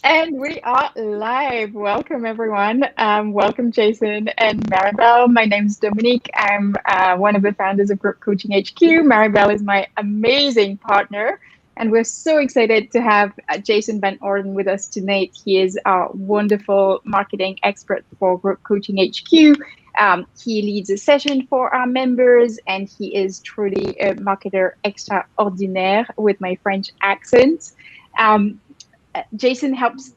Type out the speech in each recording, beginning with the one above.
And we are live. Welcome, everyone. Welcome, Jason and Maribel. My name is Dominique. I'm one of the founders of Group Coaching HQ. Maribel is my amazing partner. And we're so excited to have Jason Van Orden with us tonight. He is our wonderful marketing expert for Group Coaching HQ. He leads a session for our members, and he is truly a marketer extraordinaire with my French accent. Jason helps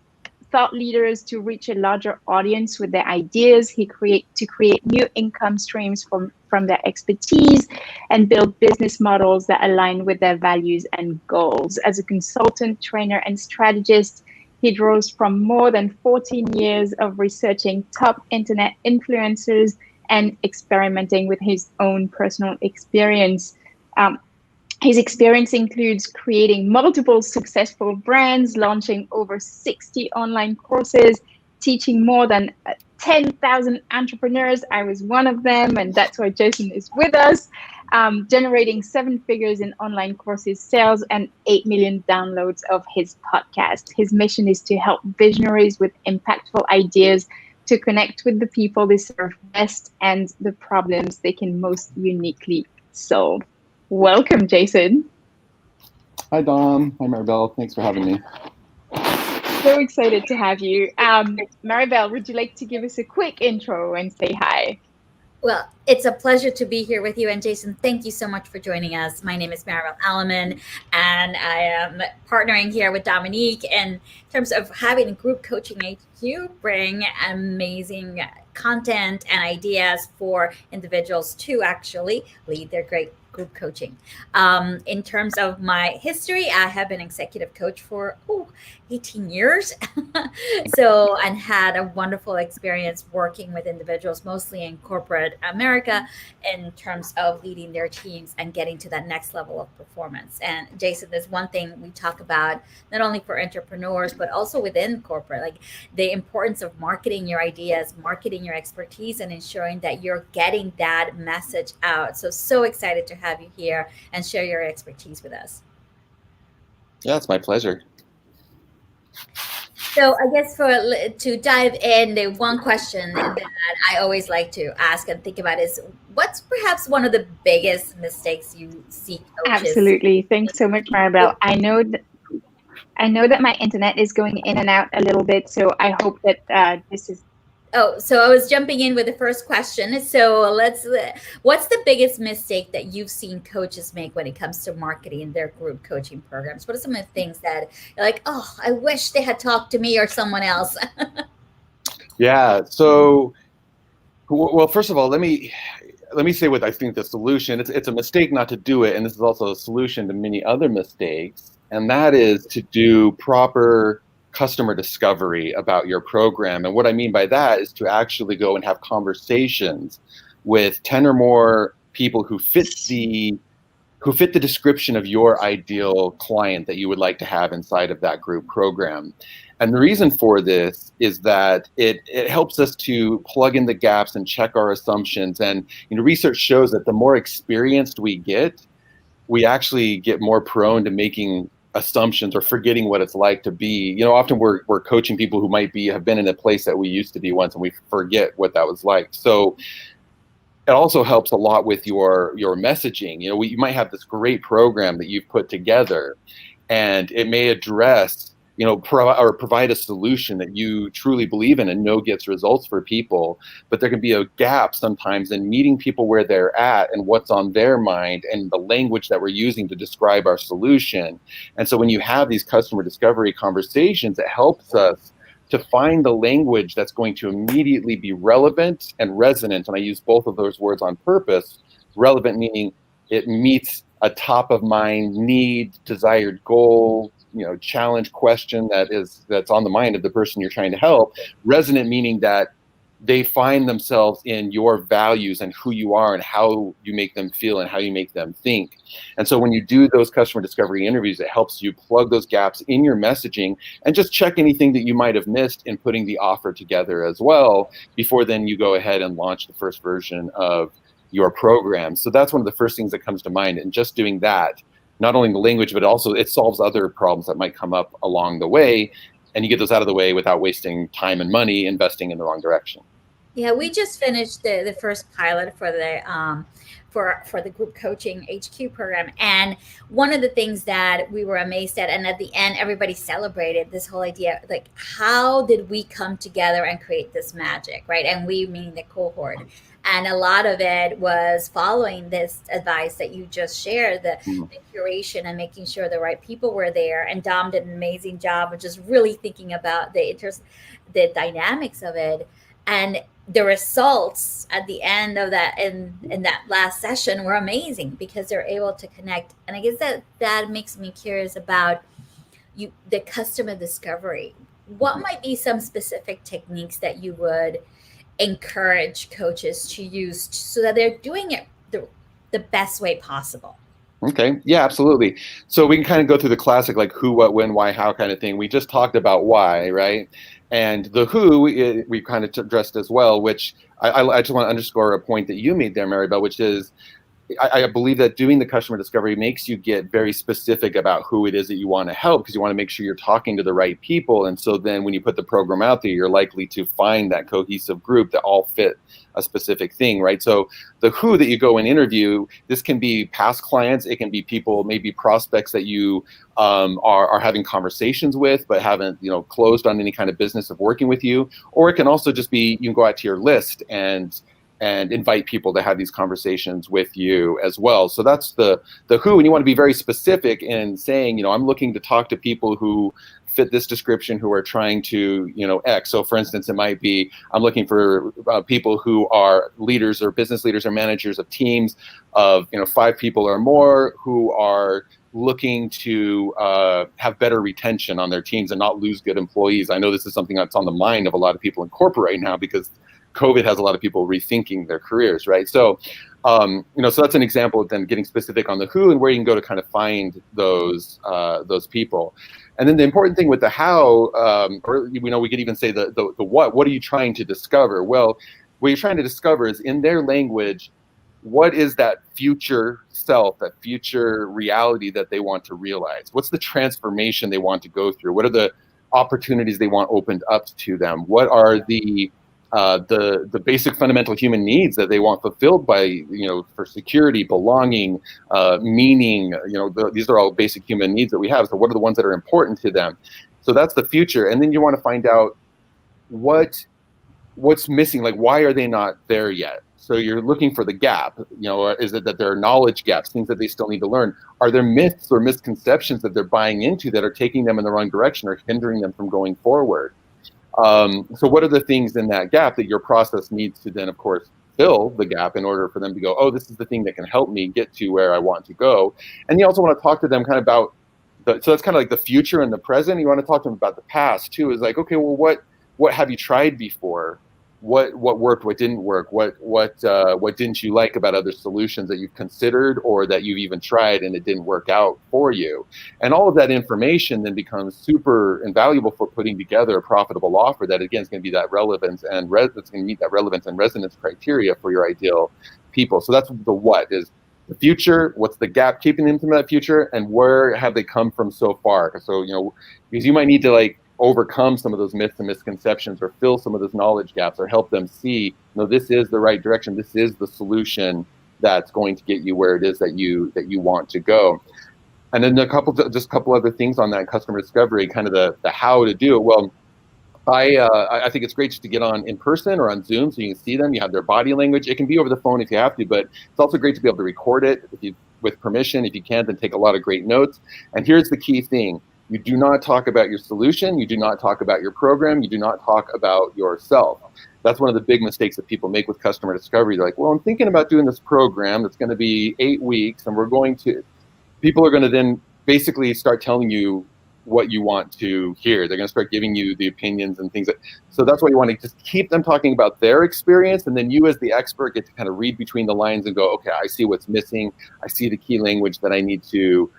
thought leaders to reach a larger audience with their ideas. He create new income streams from their expertise and build business models that align with their values and goals. As a consultant, trainer, and strategist, he draws from more than 14 years of researching top internet influencers and experimenting with his own personal experience. His experience includes creating multiple successful brands, launching over 60 online courses, teaching more than 10,000 entrepreneurs. I was one of them, and that's why Jason is with us, generating 7 figures in online courses sales and 8 million downloads of his podcast. His mission is to help visionaries with impactful ideas to connect with the people they serve best and the problems they can most uniquely solve. Welcome, Jason. Hi, Dom. Hi, Maribel. Thanks for having me. So excited to have you. Maribel, would you like to give us a quick intro and say hi? Well, it's a pleasure to be here with you. And Jason, thank you so much for joining us. My name is Maribel Alemán, and I am partnering here with Dominique in terms of having Group Coaching HQ bring amazing content and ideas for individuals to actually lead their great group coaching. In terms of my history, I have been executive coach for 18 years. And had a wonderful experience working with individuals, mostly in corporate America, in terms of leading their teams and getting to that next level of performance. And Jason, there's one thing we talk about, not only for entrepreneurs, but also within corporate, like the importance of marketing your ideas, marketing your expertise, and ensuring that you're getting that message out. So excited to have you here and share your expertise with us. Yeah, it's my pleasure. So I guess to dive in, the one question that I always like to ask and think about is, what's perhaps one of the biggest mistakes you see coaches? Absolutely. Thanks so much, Maribel. I know that my internet is going in and out a little bit, so I hope that this is. So I was jumping in with the first question. So what's the biggest mistake that you've seen coaches make when it comes to marketing their group coaching programs? What are some of the things that you're like, oh, I wish they had talked to me or someone else? Yeah. So, well, first of all, let me say what I think the solution. It's a mistake not to do it, and this is also a solution to many other mistakes, and that is to do proper customer discovery about your program. And what I mean by that is to actually go and have conversations with 10 or more people who fit the description of your ideal client that you would like to have inside of that group program. And the reason for this is that it helps us to plug in the gaps and check our assumptions. And research shows that the more experienced we get, we actually get more prone to making assumptions or forgetting what it's like to be. Often we're coaching people who have been in a place that we used to be once, and we forget what that was like. So it also helps a lot with your messaging. You might have this great program that you've put together, and it may address, provide a solution that you truly believe in and know gets results for people. But there can be a gap sometimes in meeting people where they're at and what's on their mind and the language that we're using to describe our solution. And so when you have these customer discovery conversations, it helps us to find the language that's going to immediately be relevant and resonant. And I use both of those words on purpose. Relevant meaning it meets a top of mind need, desired goal, challenge, question that's on the mind of the person you're trying to help. Resonant meaning that they find themselves in your values and who you are and how you make them feel and how you make them think. And so when you do those customer discovery interviews, it helps you plug those gaps in your messaging and just check anything that you might have missed in putting the offer together as well, before then you go ahead and launch the first version of your program. So that's one of the first things that comes to mind. And just doing that, not only the language, but also it solves other problems that might come up along the way. and you get those out of the way without wasting time and money investing in the wrong direction. Yeah, we just finished the first pilot for the group coaching HQ program, and one of the things that we were amazed at, and at the end everybody celebrated this whole idea, like, how did we come together and create this magic, right? And we, meaning the cohort, and a lot of it was following this advice that you just shared, the curation and making sure the right people were there. And Dom did an amazing job of just really thinking about the dynamics of it. And the results at the end of that, in that last session, were amazing because they're able to connect. And I guess that makes me curious about the customer discovery. What might be some specific techniques that you would encourage coaches to use so that they're doing it the best way possible? Okay. Yeah, absolutely. So we can kind of go through the classic, like who, what, when, why, how kind of thing. We just talked about why, right? And the who we kind of addressed as well, which I just want to underscore a point that you made there, Maribel, which is I believe that doing the customer discovery makes you get very specific about who it is that you want to help, because you want to make sure you're talking to the right people. And so then when you put the program out there, you're likely to find that cohesive group that all fit a specific thing, right? So the who that you go and interview, this can be past clients, it can be people, maybe prospects that you are having conversations with but haven't closed on any kind of business of working with you, or it can also just be you can go out to your list and invite people to have these conversations with you as well. So that's the who, and you want to be very specific in saying, I'm looking to talk to people who fit this description, who are trying to, X. So for instance, it might be, I'm looking for people who are leaders or business leaders or managers of teams of, 5 people or more, who are looking to have better retention on their teams and not lose good employees. I know this is something that's on the mind of a lot of people in corporate right now, because COVID has a lot of people rethinking their careers, right? So, so that's an example of them getting specific on the who and where you can go to kind of find those people. And then the important thing with the how, or we could even say the what. What are you trying to discover? Well, what you're trying to discover is, in their language, what is that future self, that future reality that they want to realize? What's the transformation they want to go through? What are the opportunities they want opened up to them? What are the basic fundamental human needs that they want fulfilled by, for security, belonging, meaning, these are all basic human needs that we have. So what are the ones that are important to them? So that's the future. And then you want to find out what's missing, like why are they not there yet? So you're looking for the gap, or is it that there are knowledge gaps, things that they still need to learn? Are there myths or misconceptions that they're buying into that are taking them in the wrong direction or hindering them from going forward? So what are the things in that gap that your process needs to then, of course, fill the gap in order for them to go, oh, this is the thing that can help me get to where I want to go. And you also want to talk to them kind of about, so that's kind of like the future and the present. You want to talk to them about the past too, is like, okay, well, what have you tried before? What worked, what didn't work, what didn't you like about other solutions that you've considered or that you've even tried and it didn't work out for you? And all of that information then becomes super invaluable for putting together a profitable offer that, again, is going to be that relevance and it's going to meet that relevance and resonance criteria for your ideal people. So that's the what is the future, what's the gap keeping them from that future, and where have they come from so far? So, because you might need to overcome some of those myths and misconceptions, or fill some of those knowledge gaps, or help them see, this is the right direction. This is the solution that's going to get you where it is that you want to go. And then a couple other things on that customer discovery, kind of the how to do it. Well, I think it's great just to get on in person or on Zoom so you can see them. You have their body language. It can be over the phone if you have to, but it's also great to be able to record it with permission. If you can, then take a lot of great notes. And here's the key thing. You do not talk about your solution. You do not talk about your program. You do not talk about yourself. That's one of the big mistakes that people make with customer discovery. They're like, well, I'm thinking about doing this program that's going to be 8 weeks, and people are going to then basically start telling you what you want to hear. They're going to start giving you the opinions and things. So that's why you want to just keep them talking about their experience, and then you as the expert get to kind of read between the lines and go, okay, I see what's missing. I see the key language that I need to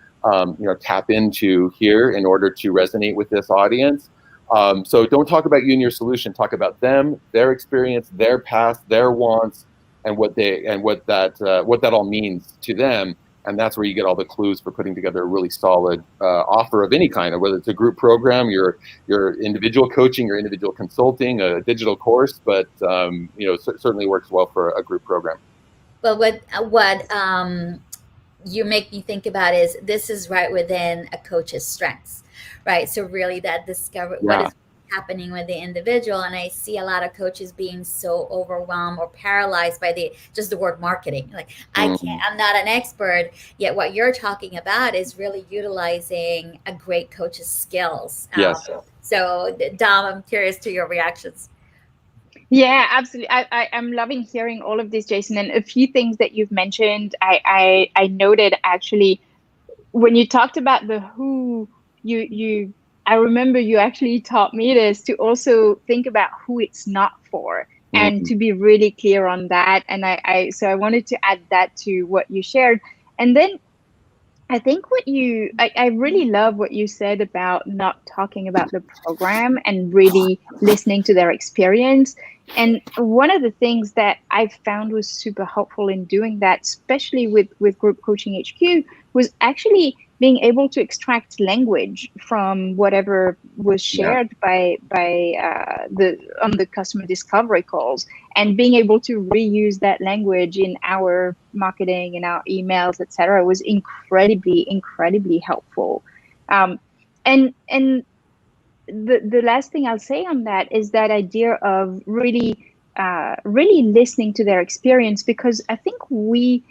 tap into here in order to resonate with this audience. So don't talk about you and your solution. Talk about them, their experience, their past, their wants, and what that all means to them. And that's where you get all the clues for putting together a really solid offer of any kind, whether it's a group program, your individual coaching, your individual consulting, a digital course, but certainly works well for a group program. But what you make me think about is this is right within a coach's strengths, right? So really that discover what is happening with the individual. And I see a lot of coaches being so overwhelmed or paralyzed by the word marketing. Like I'm not an expert, yet what you're talking about is really utilizing a great coach's skills. Yes. So Dom, I'm curious to your reactions. Yeah, absolutely. I'm loving hearing all of this, Jason. And a few things that you've mentioned, I noted actually when you talked about the who, I remember you actually taught me this, to also think about who it's not for and to be really clear on that. And so I wanted to add that to what you shared. And then I think I really love what you said about not talking about the program and really listening to their experience. And one of the things that I found was super helpful in doing that, especially with Group Coaching HQ, was actually being able to extract language from whatever was shared on the customer discovery calls, and being able to reuse that language in our marketing, in our emails, etc., was incredibly helpful. And the last thing I'll say on that is that idea of really listening to their experience, because I think we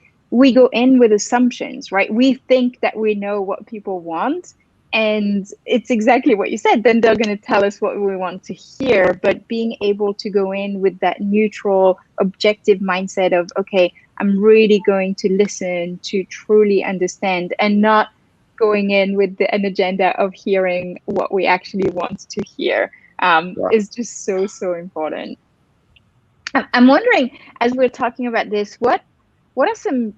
go in with assumptions, right? We think that we know what people want, and it's exactly what you said. Then they're going to tell us what we want to hear. But being able to go in with that neutral, objective mindset of, okay, I'm really going to listen to truly understand, and not going in with an agenda of hearing what we actually want to hear, is just so important. I'm wondering, as we're talking about this, what are some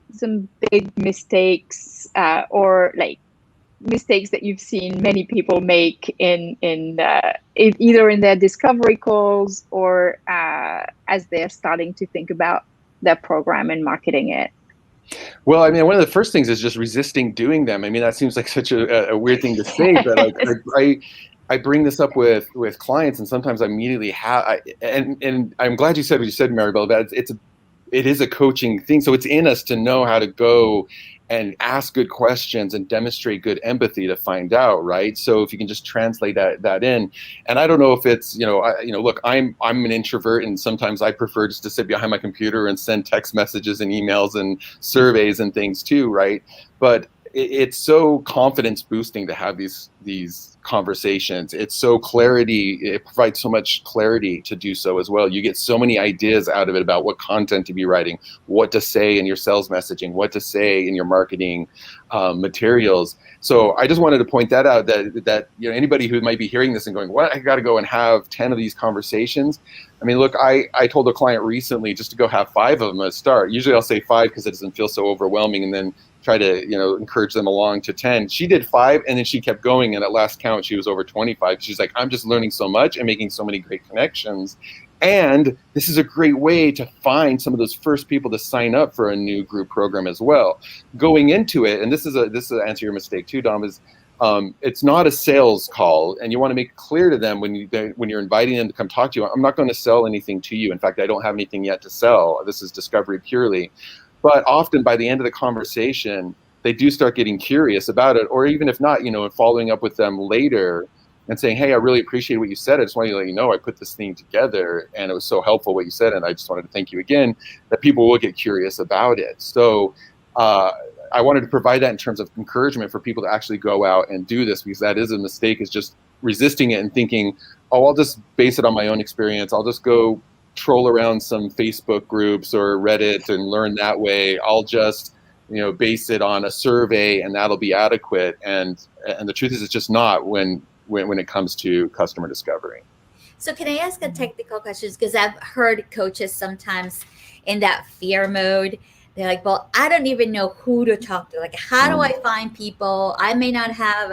big mistakes or like mistakes that you've seen many people make in either in their discovery calls or as they're starting to think about their program and marketing it? Well, I mean, one of the first things is just resisting doing them. I mean, that seems like such a weird thing to say, but I bring this up with clients, and sometimes I immediately and I'm glad you said what you said, Maribel, that it is a coaching thing. So it's in us to know how to go and ask good questions and demonstrate good empathy to find out, right? So if you can just translate that in, and I don't know if it's, look, I'm an introvert, and sometimes I prefer just to sit behind my computer and send text messages and emails and surveys and things too, right? But it's so confidence boosting to have these conversations. It's so it provides so much clarity to do so as well. You get so many ideas out of it about what content to be writing, what to say in your sales messaging, what to say in your marketing materials. So I just wanted to point that out, that anybody who might be hearing this and going, what, I got to go and have 10 of these conversations. I mean, look, I told a client recently just to go have 5 of them at start. Usually I'll say 5 because it doesn't feel so overwhelming, and then try to encourage them along to 10. She did 5, and then she kept going, and at last count she was over 25. She's like, I'm just learning so much and making so many great connections, and this is a great way to find some of those first people to sign up for a new group program as well. Going into it, and this is to answer your mistake too, Dom, is it's not a sales call, and you want to make it clear to them when you're inviting them to come talk to you, I'm not going to sell anything to you. In fact, I don't have anything yet to sell. This is discovery purely. But often by the end of the conversation, they do start getting curious about it, or even if not, following up with them later and saying, hey, I really appreciate what you said. I just wanted to let you know I put this thing together and it was so helpful what you said, and I just wanted to thank you again, that people will get curious about it. So I wanted to provide that in terms of encouragement for people to actually go out and do this, because that is a mistake, is just resisting it and thinking, oh, I'll just base it on my own experience. I'll just go troll around some Facebook groups or Reddit and learn that way. I'll just, base it on a survey and that'll be adequate. And the truth is, it's just not when it comes to customer discovery. So can I ask a technical question? Because I've heard coaches sometimes in that fear mode. They're like, well, I don't even know who to talk to. Like, how do I find people? I may not have,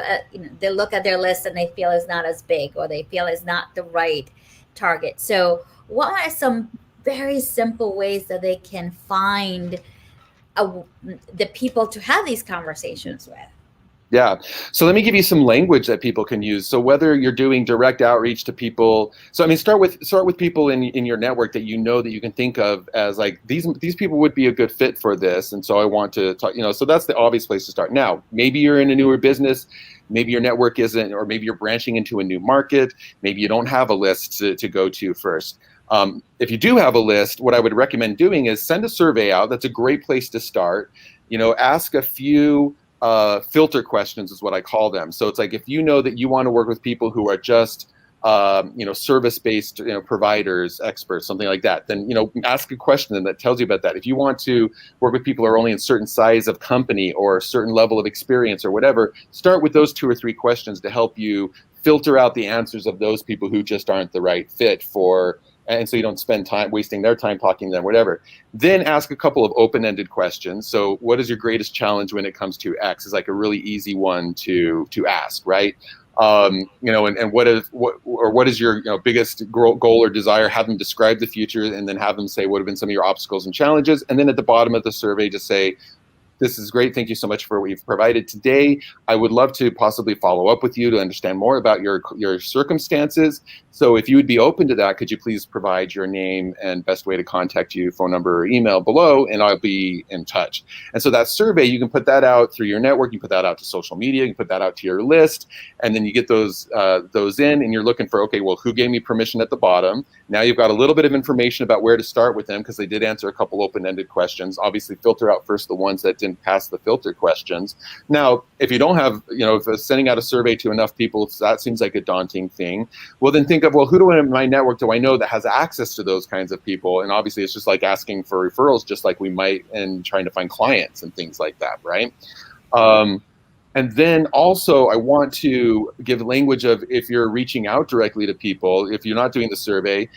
they look at their list and they feel it's not as big, or they feel it's not the right target. So what are some very simple ways that they can find the people to have these conversations with? Yeah. So let me give you some language that people can use. So whether you're doing direct outreach to people, so I mean, start with people in your network that you know that you can think of as like these people would be a good fit for this. And so I want to talk, so that's the obvious place to start. Now, maybe you're in a newer business, maybe your network isn't, or maybe you're branching into a new market. Maybe you don't have a list to go to first. If you do have a list, what I would recommend doing is send a survey out. That's a great place to start. Ask a few filter questions is what I call them. So it's like, if you know that you want to work with people who are just, service-based, providers, experts, something like that, then, ask a question that tells you about that. If you want to work with people who are only in certain size of company or a certain level of experience or whatever, start with those 2 or 3 questions to help you filter out the answers of those people who just aren't the right fit for, and so you don't spend time wasting their time talking to them, whatever. Then ask a couple of open-ended questions. So what is your greatest challenge when it comes to X is like a really easy one to ask, right? And what is your biggest goal or desire? Have them describe the future, and then have them say what have been some of your obstacles and challenges. And then at the bottom of the survey, just say, this is great. Thank you so much for what you've provided today. I would love to possibly follow up with you to understand more about your circumstances. So if you would be open to that, could you please provide your name and best way to contact you, phone number or email below, and I'll be in touch. And so that survey, you can put that out through your network. You put that out to social media. You can put that out to your list, and then you get those in, and you're looking for, okay, well, who gave me permission at the bottom? Now you've got a little bit of information about where to start with them because they did answer a couple open-ended questions. Obviously, filter out first the ones that didn't pass the filter questions. Now, if you don't have, if sending out a survey to enough people, if that seems like a daunting thing, well, then think of, well, who in my network do I know that has access to those kinds of people? And obviously, it's just like asking for referrals, just like we might in trying to find clients and things like that, right? And then also, I want to give language of if you're reaching out directly to people, if you're not doing the survey,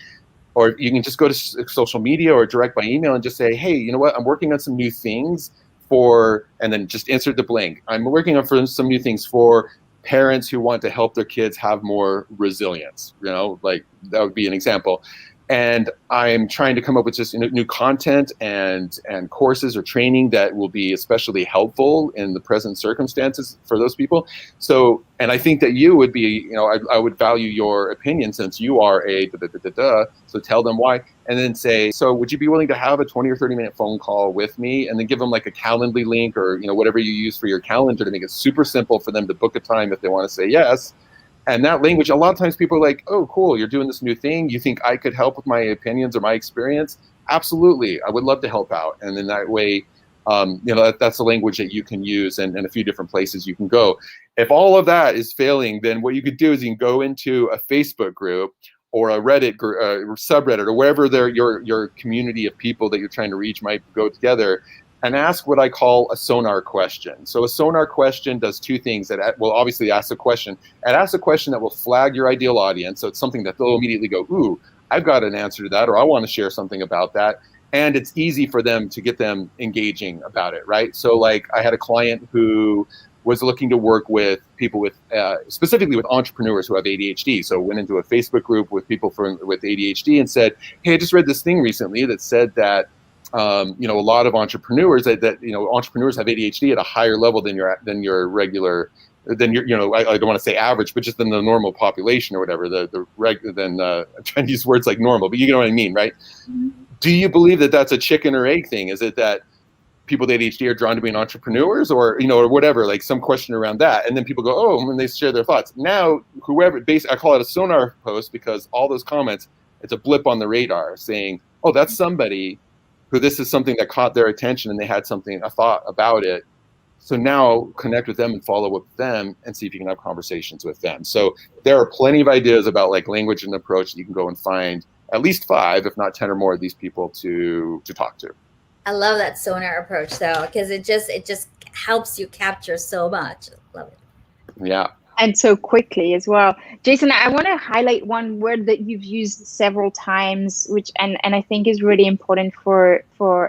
or you can just go to social media or direct by email and just say, hey, you know what, I'm working on some new things and then just insert the blank. I'm working on some new things for parents who want to help their kids have more resilience, like that would be an example. And I'm trying to come up with just new content and courses or training that will be especially helpful in the present circumstances for those people. So, and I think that you would be, I would value your opinion since you are a da-da-da-da-da. So tell them why, and then say, so would you be willing to have a 20 or 30 minute phone call with me? And then give them like a Calendly link or, whatever you use for your calendar to make it super simple for them to book a time if they want to say yes. And that language, a lot of times people are like, oh, cool, you're doing this new thing. You think I could help with my opinions or my experience? Absolutely. I would love to help out. And then that way, that's a language that you can use and a few different places you can go. If all of that is failing, then what you could do is you can go into a Facebook group or a Reddit group, subreddit, or wherever your community of people that you're trying to reach might go together, and ask what I call a sonar question. So a sonar question does 2 things. It will obviously ask a question. It asks a question that will flag your ideal audience. So it's something that they'll immediately go, ooh, I've got an answer to that, or I want to share something about that. And it's easy for them to get them engaging about it, right? So like I had a client who was looking to work with people with, specifically with entrepreneurs who have ADHD. So went into a Facebook group with people with ADHD and said, hey, I just read this thing recently that said that a lot of entrepreneurs entrepreneurs have ADHD at a higher level than your regular, I don't want to say average, but just than the normal population or whatever. I'm trying to use words like normal, but you know what I mean, right? Mm-hmm. Do you believe that that's a chicken or egg thing? Is it that people with ADHD are drawn to being entrepreneurs, or or whatever, like some question around that, and then people go, oh, and they share their thoughts. Now, I call it a sonar post because all those comments, it's a blip on the radar saying, oh, that's somebody who this is something that caught their attention and they had a thought about it. So now connect with them and follow up with them and see if you can have conversations with them. So there are plenty of ideas about like language and approach that you can go and find at least 5, if not 10 or more of these people to talk to. I love that sonar approach though, because it just helps you capture so much. Love it. Yeah. And so quickly as well. Jason, I want to highlight one word that you've used several times, which and I think is really important for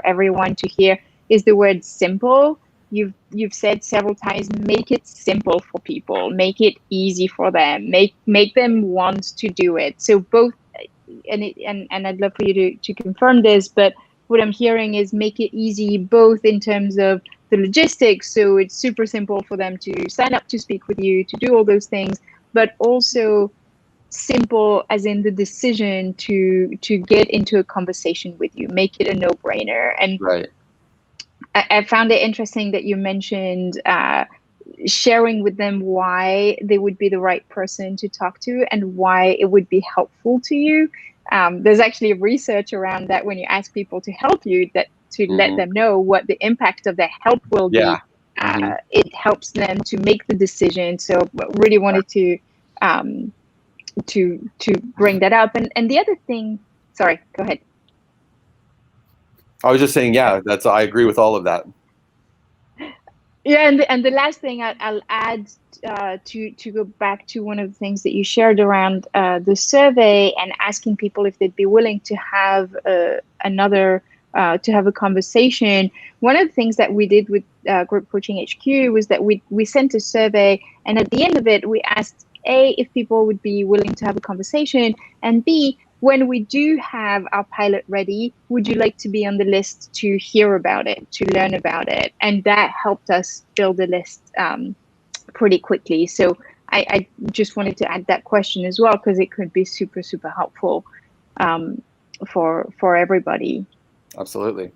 everyone to hear, is the word simple. You've said several times, make it simple for people, make it easy for them, make them want to do it. So both, and I'd love for you to confirm this, but what I'm hearing is make it easy, both in terms of the logistics, so it's super simple for them to sign up to speak with you, to do all those things, but also simple as in the decision to get into a conversation with you, make it a no-brainer. And right. I found it interesting that you mentioned sharing with them why they would be the right person to talk to and why it would be helpful to you. There's actually research around that when you ask people to help you, that to let them know what the impact of their help will be. It helps them to make the decision. So really wanted to bring that up. And the other thing, sorry, go ahead. I was just saying, yeah, I agree with all of that. Yeah, and the last thing I'll add to go back to one of the things that you shared around the survey and asking people if they'd be willing to have to have a conversation. One of the things that we did with Group Coaching HQ was that we sent a survey, and at the end of it, we asked A, if people would be willing to have a conversation, and B, when we do have our pilot ready, would you like to be on the list to hear about it, to learn about it? And that helped us build a list pretty quickly. So I just wanted to add that question as well, because it could be super, super helpful for everybody. Absolutely.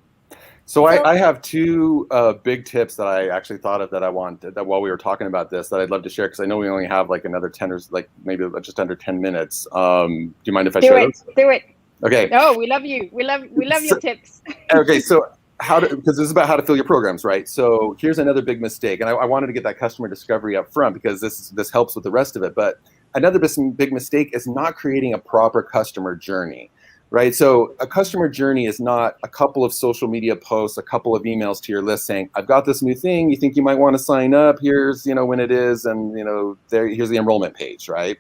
So I have two big tips that I actually thought of that while we were talking about this, that I'd love to share, because I know we only have like another 10 or like maybe just under 10 minutes. Do you mind if I share those? Do it. Okay. No, we love you. We love your tips. Okay, so because this is about how to fill your programs, right? So here's another big mistake, and I wanted to get that customer discovery up front because this helps with the rest of it. But another big mistake is not creating a proper customer journey. Right. So a customer journey is not a couple of social media posts, a couple of emails to your list saying, I've got this new thing. You think you might want to sign up? Here's, when it is. And, here's the enrollment page. Right.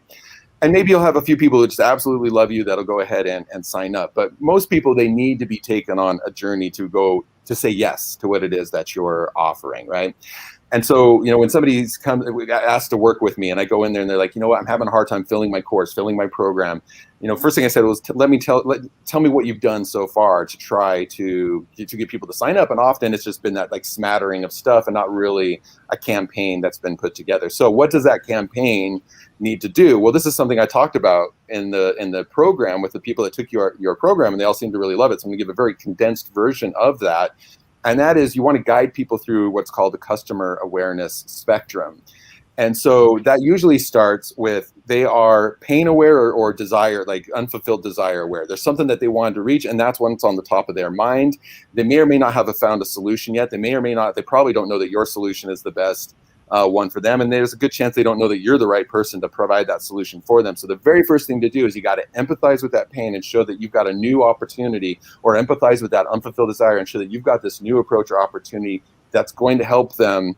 And maybe you'll have a few people who just absolutely love you that'll go ahead and sign up. But most people, they need to be taken on a journey to say yes to what it is that you're offering. Right. And so, when somebody's asked to work with me and I go in there and they're like, you know what, I'm having a hard time filling my course, filling my program. First thing I said was, tell me what you've done so far to try to get people to sign up. And often it's just been that like smattering of stuff and not really a campaign that's been put together. So what does that campaign need to do? Well, this is something I talked about in the program with the people that took your program, and they all seem to really love it. So I'm going to give a very condensed version of that. And that is, you want to guide people through what's called the customer awareness spectrum. And so that usually starts with they are pain aware or desire, like unfulfilled desire aware. There's something that they wanted to reach, and that's what's on the top of their mind. They may or may not have found a solution yet. They probably don't know that your solution is the best one for them. And there's a good chance they don't know that you're the right person to provide that solution for them. So the very first thing to do is you got to empathize with that pain and show that you've got a new opportunity, or empathize with that unfulfilled desire and show that you've got this new approach or opportunity that's going to help them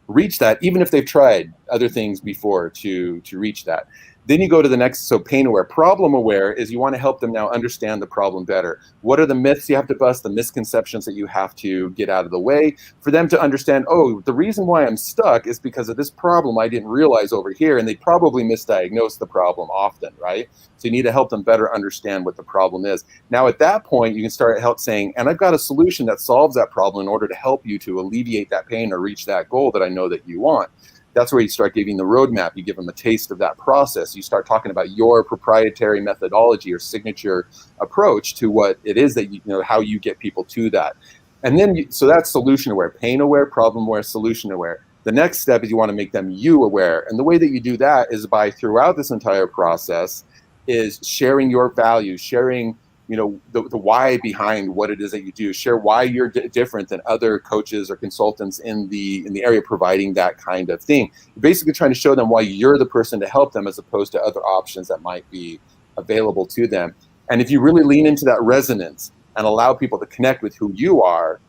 reach that, even if they've tried other things before to reach that. Then you go to the next, so pain aware. Problem aware is you want to help them now understand the problem better. What are the myths you have to bust, the misconceptions that you have to get out of the way for them to understand, oh, the reason why I'm stuck is because of this problem I didn't realize over here, and they probably misdiagnosed the problem often, right? So you need to help them better understand what the problem is. Now at that point, you can start saying, and I've got a solution that solves that problem in order to help you to alleviate that pain or reach that goal that I know that you want. That's where you start giving the roadmap. You give them a taste of that process. You start talking about your proprietary methodology or signature approach to what it is that how you get people to that. And then, so that's solution aware, pain aware, problem aware, solution aware. The next step is you want to make them you aware. And the way that you do that is by, throughout this entire process, is sharing your values, sharing the why behind what it is that you do. Share why you're different than other coaches or consultants in the area providing that kind of thing. You're basically trying to show them why you're the person to help them, as opposed to other options that might be available to them. And if you really lean into that resonance and allow people to connect with who you are,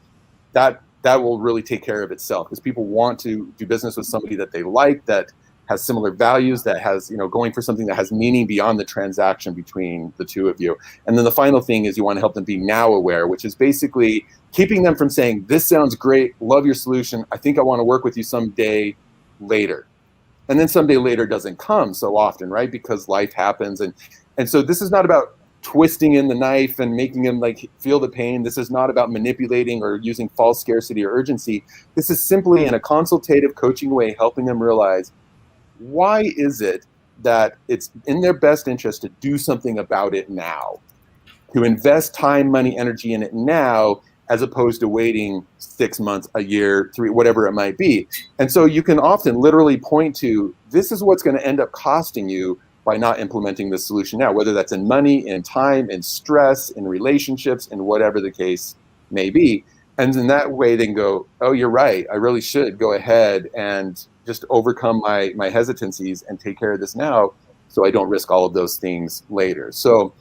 that will really take care of itself, because people want to do business with somebody that they like, that has similar values, that has, going for something that has meaning beyond the transaction between the two of you. And then the final thing is you want to help them be now aware, which is basically keeping them from saying, this sounds great, love your solution, I think I want to work with you someday later. And then someday later doesn't come so often, right? Because life happens. And so this is not about twisting in the knife and making them like feel the pain. This is not about manipulating or using false scarcity or urgency. This is simply in a consultative coaching way, helping them realize, why is it that it's in their best interest to do something about it now, to invest time, money, energy in it now, as opposed to waiting 6 months, a year, 3, whatever it might be. And so you can often literally point to, this is what's going to end up costing you by not implementing the solution now, whether that's in money, in time, in stress, in relationships, in whatever the case may be. And in that way, they can go, oh, you're right. I really should go ahead and just overcome my hesitancies and take care of this now, so I don't risk all of those things later. So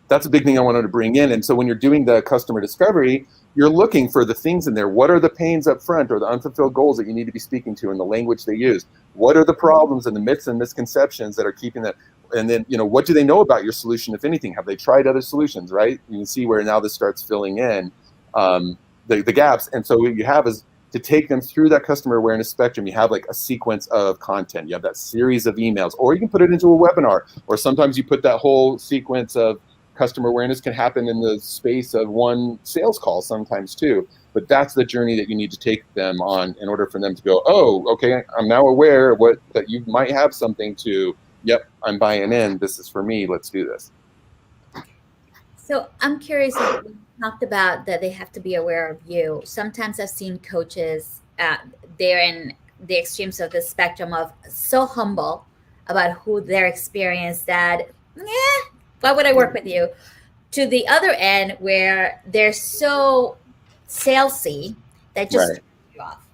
that's a big thing I wanted to bring in. And so when you're doing the customer discovery, you're looking for the things in there. What are the pains up front or the unfulfilled goals that you need to be speaking to in the language they use? What are the problems and the myths and misconceptions that are keeping them? And then, what do they know about your solution, if anything? Have they tried other solutions, right? You can see where now this starts filling in the gaps. And so what you have is to take them through that customer awareness spectrum. You have like a sequence of content. You have that series of emails, or you can put it into a webinar, or sometimes you put that whole sequence of customer awareness can happen in the space of one sales call sometimes too. But that's the journey that you need to take them on in order for them to go, oh, okay, I'm now aware of that you might have something to, yep, I'm buying in. This is for me. Let's do this. So I'm curious, you talked about that they have to be aware of you. Sometimes I've seen coaches, they're in the extremes of the spectrum of so humble about who their experience that, why would I work with you? To the other end where they're so salesy that just turns you off.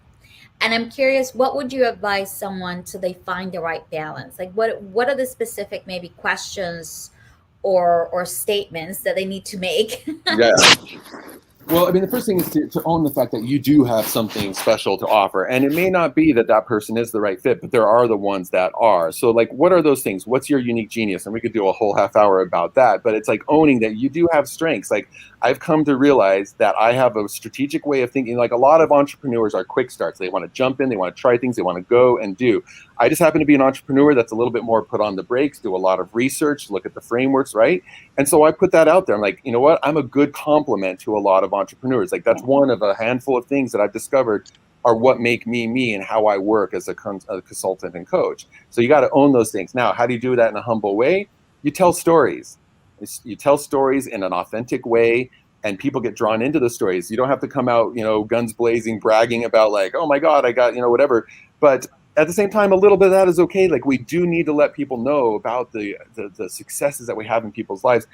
And I'm curious, what would you advise someone so they find the right balance? Like what are the specific maybe questions or statements that they need to make? Yeah. Well, I mean, the first thing is to own the fact that you do have something special to offer. And it may not be that that person is the right fit, but there are the ones that are. So like, what are those things? What's your unique genius? And we could do a whole half hour about that. But it's like owning that you do have strengths. Like, I've come to realize that I have a strategic way of thinking. Like, a lot of entrepreneurs are quick starts. They want to jump in, they want to try things, they want to go and do. I just happen to be an entrepreneur that's a little bit more put on the brakes, do a lot of research, look at the frameworks, right? And so I put that out there. I'm like, you know what? I'm a good complement to a lot of entrepreneurs. Like, that's one of a handful of things that I've discovered are what make me me and how I work as a consultant and coach. So you got to own those things. Now, how do you do that in a humble way? You tell stories. You tell stories in an authentic way, and people get drawn into the stories. You don't have to come out, guns blazing, bragging about like, oh my God, I got, whatever. But at the same time, a little bit of that is okay. Like, we do need to let people know about the successes that we have in people's lives.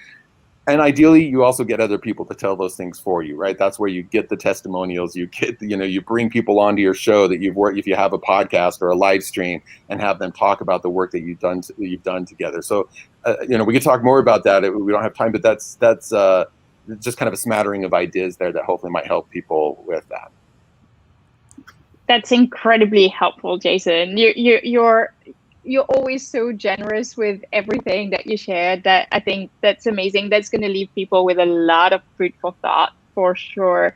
And ideally, you also get other people to tell those things for you, right? That's where you get the testimonials. You get, you bring people onto your show that you've worked, if you have a podcast or a live stream, and have them talk about the work that you've done together. So, we could talk more about that. We don't have time, but that's just kind of a smattering of ideas there that hopefully might help people with that. That's incredibly helpful, Jason. You're always so generous with everything that you share. That I think that's amazing. That's going to leave people with a lot of food for thought, for sure.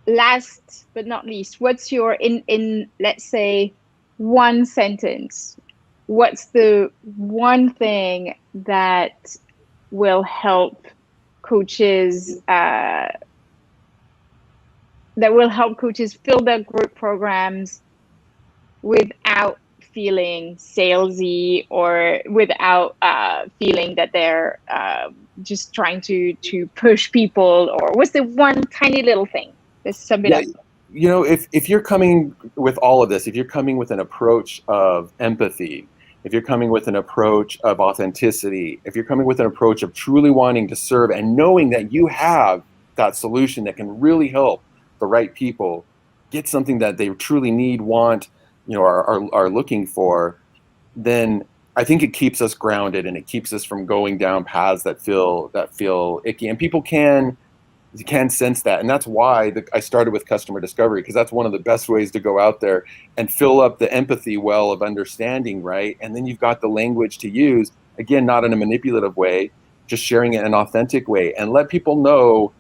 Last but not least, what's your in let's say one sentence? What's the one thing that will help coaches? That will help coaches fill their group programs without feeling salesy, or without feeling that they're just trying to push people? Or what's the one tiny little thing to sum it up? If you're coming with all of this, if you're coming with an approach of empathy, if you're coming with an approach of authenticity, if you're coming with an approach of truly wanting to serve and knowing that you have that solution that can really help the right people get something that they truly need, want, are looking for, then I think it keeps us grounded, and it keeps us from going down paths that feel icky. And people can sense that. And that's why I started with customer discovery, because that's one of the best ways to go out there and fill up the empathy well of understanding, right? And then you've got the language to use, again, not in a manipulative way, just sharing it in an authentic way, and let people know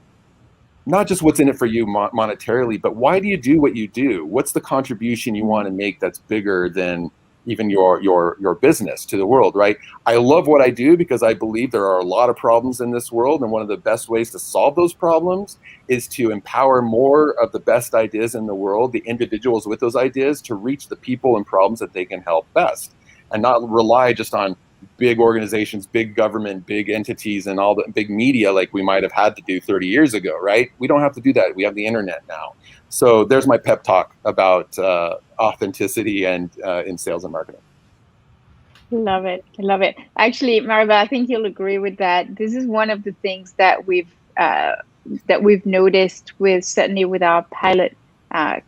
not just what's in it for you monetarily, but why do you do what you do? What's the contribution you want to make that's bigger than even your business to the world, right? I love what I do because I believe there are a lot of problems in this world, and one of the best ways to solve those problems is to empower more of the best ideas in the world, the individuals with those ideas, to reach the people and problems that they can help best, and not rely just on big organizations, big government, big entities, and all the big media like we might have had to do 30 years ago, right? We don't have to do that. We have the internet now. So there's my pep talk about authenticity and in sales and marketing. Love it. I love it. Actually, Maribel, I think you'll agree with that. This is one of the things that we've noticed with, certainly with our pilot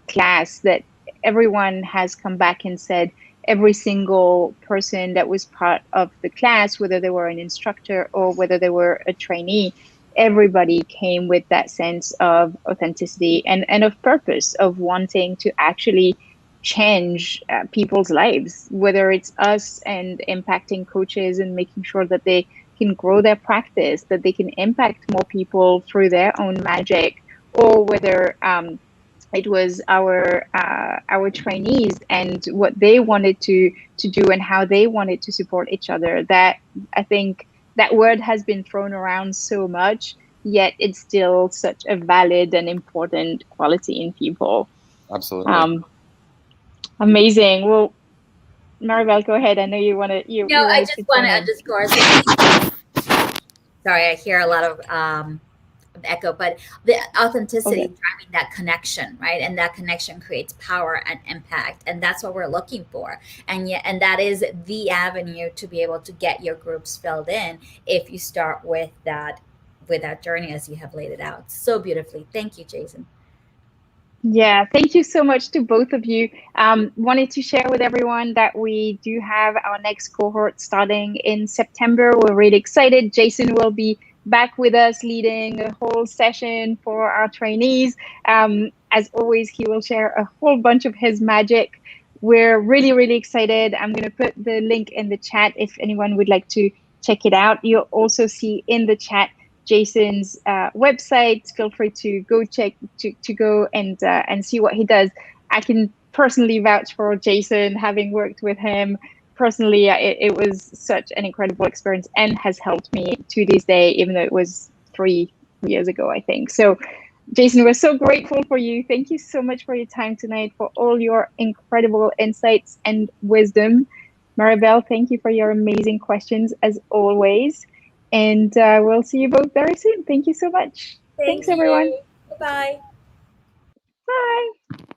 class, that everyone has come back and said every single person that was part of the class, whether they were an instructor or whether they were a trainee, everybody came with that sense of authenticity and of purpose, of wanting to actually change people's lives, whether it's us and impacting coaches and making sure that they can grow their practice, that they can impact more people through their own magic, or whether it was our trainees and what they wanted to do and how they wanted to support each other. That, I think, that word has been thrown around so much, yet it's still such a valid and important quality in people. Absolutely. Amazing. Well, Maribel, go ahead. I know you want to. No, I just want to underscore. Sorry, I hear a lot of echo, but the authenticity, driving that connection, right? And that connection creates power and impact, and that's what we're looking for. And that is the avenue to be able to get your groups filled in if you start with that journey as you have laid it out so beautifully. Thank you, Jason. Yeah, thank you so much to both of you. Wanted to share with everyone that we do have our next cohort starting in September. We're really excited. Jason will be back with us leading a whole session for our trainees. As always, he will share a whole bunch of his magic. We're really, really excited. I'm going to put the link in the chat if anyone would like to check it out. You'll also see in the chat Jason's website. Feel free to go check to go and see what he does. I can personally vouch for Jason, having worked with him personally. It was such an incredible experience and has helped me to this day, even though it was 3 years ago, I think. So Jason, we're so grateful for you. Thank you so much for your time tonight, for all your incredible insights and wisdom. Maribel, thank you for your amazing questions as always. And we'll see you both very soon. Thank you so much. Thanks, everyone. Bye. Bye.